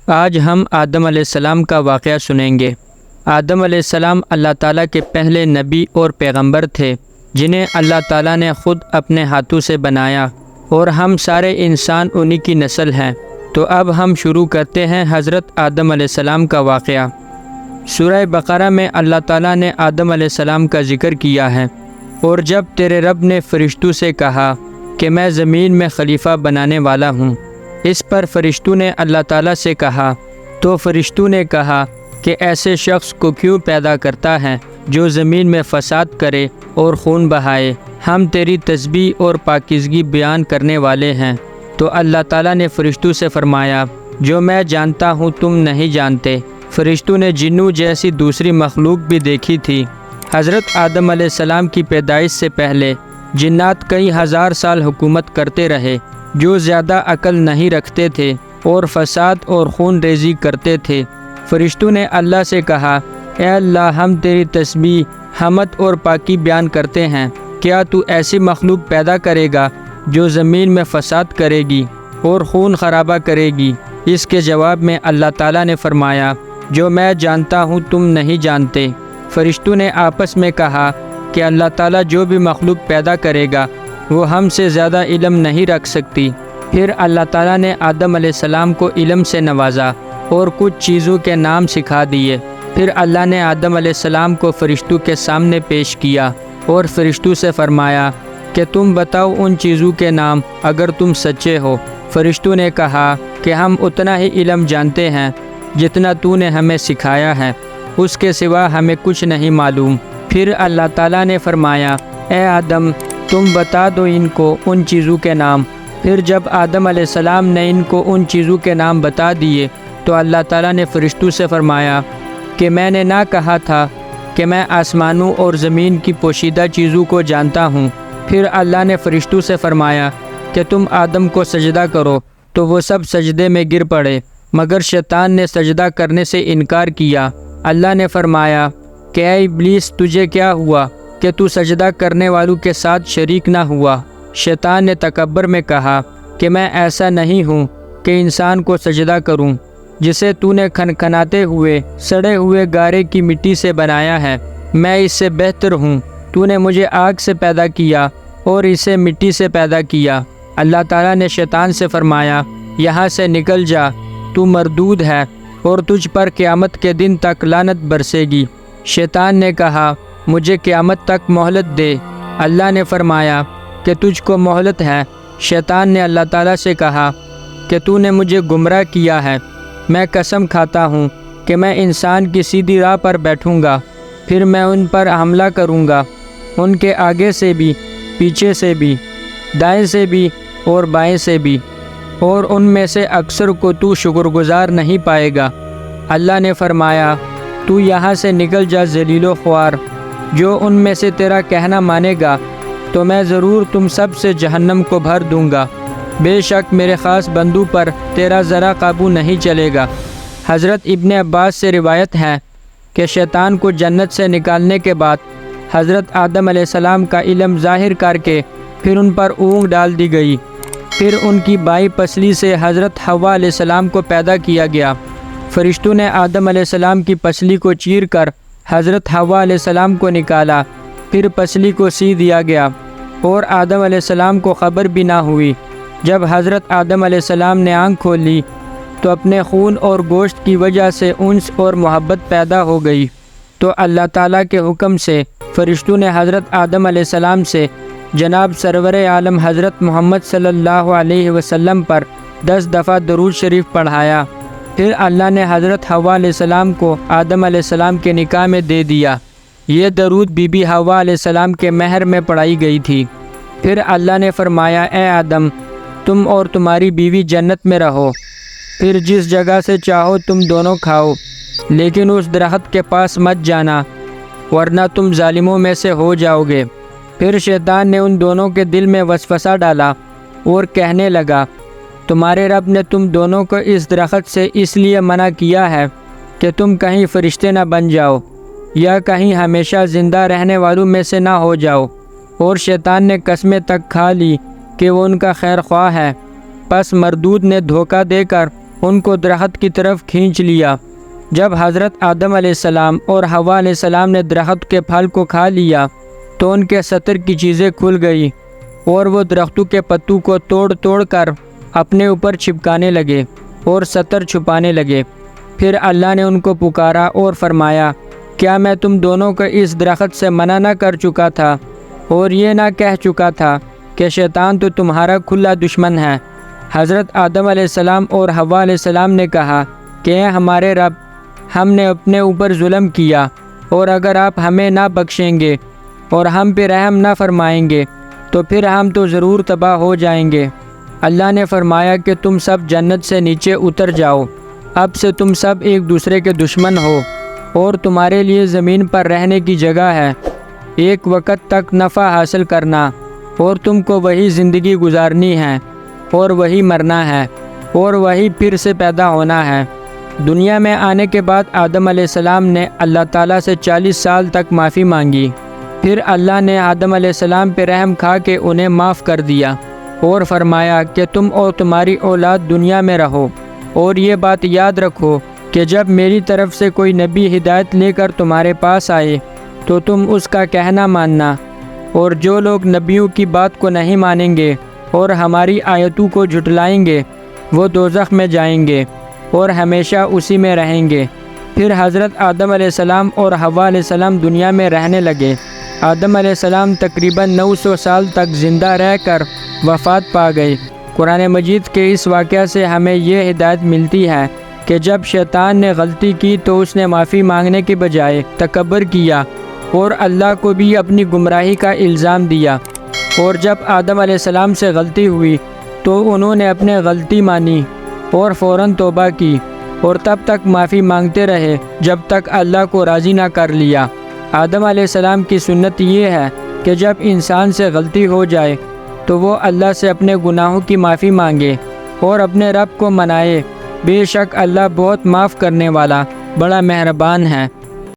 آج ہم آدم علیہ السلام کا واقعہ سنیں گے۔ آدم علیہ السلام اللہ تعالیٰ کے پہلے نبی اور پیغمبر تھے جنہیں اللہ تعالیٰ نے خود اپنے ہاتھوں سے بنایا، اور ہم سارے انسان انہی کی نسل ہیں۔ تو اب ہم شروع کرتے ہیں حضرت آدم علیہ السلام کا واقعہ۔ سورہ بقرہ میں اللہ تعالیٰ نے آدم علیہ السلام کا ذکر کیا ہے، اور جب تیرے رب نے فرشتوں سے کہا کہ میں زمین میں خلیفہ بنانے والا ہوں، اس پر فرشتوں نے اللہ تعالیٰ سے کہا، تو فرشتوں نے کہا کہ ایسے شخص کو کیوں پیدا کرتا ہے جو زمین میں فساد کرے اور خون بہائے؟ ہم تیری تسبیح اور پاکیزگی بیان کرنے والے ہیں۔ تو اللہ تعالیٰ نے فرشتوں سے فرمایا، جو میں جانتا ہوں تم نہیں جانتے۔ فرشتوں نے جنوں جیسی دوسری مخلوق بھی دیکھی تھی۔ حضرت آدم علیہ السلام کی پیدائش سے پہلے جنات کئی ہزار سال حکومت کرتے رہے، جو زیادہ عقل نہیں رکھتے تھے اور فساد اور خون ریزی کرتے تھے۔ فرشتوں نے اللہ سے کہا، اے اللہ، ہم تیری تسبیح، حمد اور پاکی بیان کرتے ہیں۔ کیا تو ایسی مخلوق پیدا کرے گا جو زمین میں فساد کرے گی اور خون خرابہ کرے گی؟ اس کے جواب میں اللہ تعالیٰ نے فرمایا، جو میں جانتا ہوں تم نہیں جانتے۔ فرشتوں نے آپس میں کہا کہ اللہ تعالیٰ جو بھی مخلوق پیدا کرے گا وہ ہم سے زیادہ علم نہیں رکھ سکتی۔ پھر اللہ تعالیٰ نے آدم علیہ السلام کو علم سے نوازا اور کچھ چیزوں کے نام سکھا دیے۔ پھر اللہ نے آدم علیہ السلام کو فرشتوں کے سامنے پیش کیا اور فرشتوں سے فرمایا کہ تم بتاؤ ان چیزوں کے نام اگر تم سچے ہو۔ فرشتوں نے کہا کہ ہم اتنا ہی علم جانتے ہیں جتنا تو نے ہمیں سکھایا ہے، اس کے سوا ہمیں کچھ نہیں معلوم۔ پھر اللہ تعالیٰ نے فرمایا، اے آدم، تم بتا دو ان کو ان چیزوں کے نام۔ پھر جب آدم علیہ السلام نے ان کو ان چیزوں کے نام بتا دیے تو اللہ تعالیٰ نے فرشتوں سے فرمایا کہ میں نے نہ کہا تھا کہ میں آسمانوں اور زمین کی پوشیدہ چیزوں کو جانتا ہوں۔ پھر اللہ نے فرشتوں سے فرمایا کہ تم آدم کو سجدہ کرو، تو وہ سب سجدے میں گر پڑے، مگر شیطان نے سجدہ کرنے سے انکار کیا۔ اللہ نے فرمایا کہ اے ابلیس، تجھے کیا ہوا کہ تو سجدہ کرنے والوں کے ساتھ شریک نہ ہوا؟ شیطان نے تکبر میں کہا کہ میں ایسا نہیں ہوں کہ انسان کو سجدہ کروں جسے تو نے کھنکھناتے ہوئے سڑے ہوئے گارے کی مٹی سے بنایا ہے۔ میں اس سے بہتر ہوں، تو نے مجھے آگ سے پیدا کیا اور اسے مٹی سے پیدا کیا۔ اللہ تعالیٰ نے شیطان سے فرمایا، یہاں سے نکل جا، تو مردود ہے اور تجھ پر قیامت کے دن تک لعنت برسے گی۔ شیطان نے کہا، مجھے قیامت تک مہلت دے۔ اللہ نے فرمایا کہ تجھ کو مہلت ہے۔ شیطان نے اللہ تعالیٰ سے کہا کہ تو نے مجھے گمراہ کیا ہے۔ میں قسم کھاتا ہوں کہ میں انسان کی سیدھی راہ پر بیٹھوں گا، پھر میں ان پر حملہ کروں گا، ان کے آگے سے بھی، پیچھے سے بھی، دائیں سے بھی اور بائیں سے بھی، اور ان میں سے اکثر کو تو شکر گزار نہیں پائے گا۔ اللہ نے فرمایا، تو یہاں سے نکل جا ذلیل و خوار۔ جو ان میں سے تیرا کہنا مانے گا تو میں ضرور تم سب سے جہنم کو بھر دوں گا۔ بے شک میرے خاص بندوں پر تیرا ذرا قابو نہیں چلے گا۔ حضرت ابن عباس سے روایت ہے کہ شیطان کو جنت سے نکالنے کے بعد حضرت آدم علیہ السلام کا علم ظاہر کر کے پھر ان پر اونگ ڈال دی گئی۔ پھر ان کی بائیں پسلی سے حضرت حوا علیہ السلام کو پیدا کیا گیا۔ فرشتوں نے آدم علیہ السلام کی پسلی کو چیر کر حضرت حوا علیہ السلام کو نکالا، پھر پسلی کو سی دیا گیا، اور آدم علیہ السلام کو خبر بھی نہ ہوئی۔ جب حضرت آدم علیہ السلام نے آنکھ کھول لی تو اپنے خون اور گوشت کی وجہ سے انس اور محبت پیدا ہو گئی۔ تو اللہ تعالیٰ کے حکم سے فرشتوں نے حضرت آدم علیہ السلام سے جناب سرور عالم حضرت محمد صلی اللہ علیہ وسلم پر 10 دفعہ درود شریف پڑھایا۔ پھر اللہ نے حضرت حوا علیہ السلام کو آدم علیہ السلام کے نکاح میں دے دیا۔ یہ درود بی بی حوا علیہ السلام کے مہر میں پڑھائی گئی تھی۔ پھر اللہ نے فرمایا، اے آدم، تم اور تمہاری بیوی جنت میں رہو، پھر جس جگہ سے چاہو تم دونوں کھاؤ، لیکن اس درخت کے پاس مت جانا ورنہ تم ظالموں میں سے ہو جاؤ گے۔ پھر شیطان نے ان دونوں کے دل میں وسوسہ ڈالا اور کہنے لگا، تمہارے رب نے تم دونوں کو اس درخت سے اس لیے منع کیا ہے کہ تم کہیں فرشتے نہ بن جاؤ یا کہیں ہمیشہ زندہ رہنے والوں میں سے نہ ہو جاؤ۔ اور شیطان نے قسمیں تک کھا لی کہ وہ ان کا خیر خواہ ہے۔ پس مردود نے دھوکہ دے کر ان کو درخت کی طرف کھینچ لیا۔ جب حضرت آدم علیہ السلام اور حوا علیہ السلام نے درخت کے پھل کو کھا لیا تو ان کے سطر کی چیزیں کھل گئی اور وہ درختوں کے پتوں کو توڑ توڑ کر اپنے اوپر چھپکانے لگے اور سطر چھپانے لگے۔ پھر اللہ نے ان کو پکارا اور فرمایا، کیا میں تم دونوں کو اس درخت سے منع نہ کر چکا تھا اور یہ نہ کہہ چکا تھا کہ شیطان تو تمہارا کھلا دشمن ہے؟ حضرت آدم علیہ السلام اور حوا علیہ السلام نے کہا کہ اے ہمارے رب، ہم نے اپنے اوپر ظلم کیا، اور اگر آپ ہمیں نہ بخشیں گے اور ہم پہ رحم نہ فرمائیں گے تو پھر ہم تو ضرور تباہ ہو جائیں گے۔ اللہ نے فرمایا کہ تم سب جنت سے نیچے اتر جاؤ، اب سے تم سب ایک دوسرے کے دشمن ہو اور تمہارے لیے زمین پر رہنے کی جگہ ہے، ایک وقت تک نفع حاصل کرنا، اور تم کو وہی زندگی گزارنی ہے اور وہی مرنا ہے اور وہی پھر سے پیدا ہونا ہے۔ دنیا میں آنے کے بعد آدم علیہ السلام نے اللہ تعالیٰ سے 40 سال تک معافی مانگی۔ پھر اللہ نے آدم علیہ السلام پہ رحم کھا کے انہیں معاف کر دیا اور فرمایا کہ تم اور تمہاری اولاد دنیا میں رہو، اور یہ بات یاد رکھو کہ جب میری طرف سے کوئی نبی ہدایت لے کر تمہارے پاس آئے تو تم اس کا کہنا ماننا، اور جو لوگ نبیوں کی بات کو نہیں مانیں گے اور ہماری آیتوں کو جھٹلائیں گے وہ دوزخ میں جائیں گے اور ہمیشہ اسی میں رہیں گے۔ پھر حضرت آدم علیہ السلام اور حوا علیہ السلام دنیا میں رہنے لگے۔ آدم علیہ السلام تقریباً 900 سال تک زندہ رہ کر وفات پا گئے۔ قرآن مجید کے اس واقعہ سے ہمیں یہ ہدایت ملتی ہے کہ جب شیطان نے غلطی کی تو اس نے معافی مانگنے کے بجائے تکبر کیا اور اللہ کو بھی اپنی گمراہی کا الزام دیا، اور جب آدم علیہ السلام سے غلطی ہوئی تو انہوں نے اپنے غلطی مانی اور فوراً توبہ کی، اور تب تک معافی مانگتے رہے جب تک اللہ کو راضی نہ کر لیا۔ آدم علیہ السلام کی سنت یہ ہے کہ جب انسان سے غلطی ہو جائے تو وہ اللہ سے اپنے گناہوں کی معافی مانگے اور اپنے رب کو منائے، بے شک اللہ بہت معاف کرنے والا، بڑا مہربان ہے۔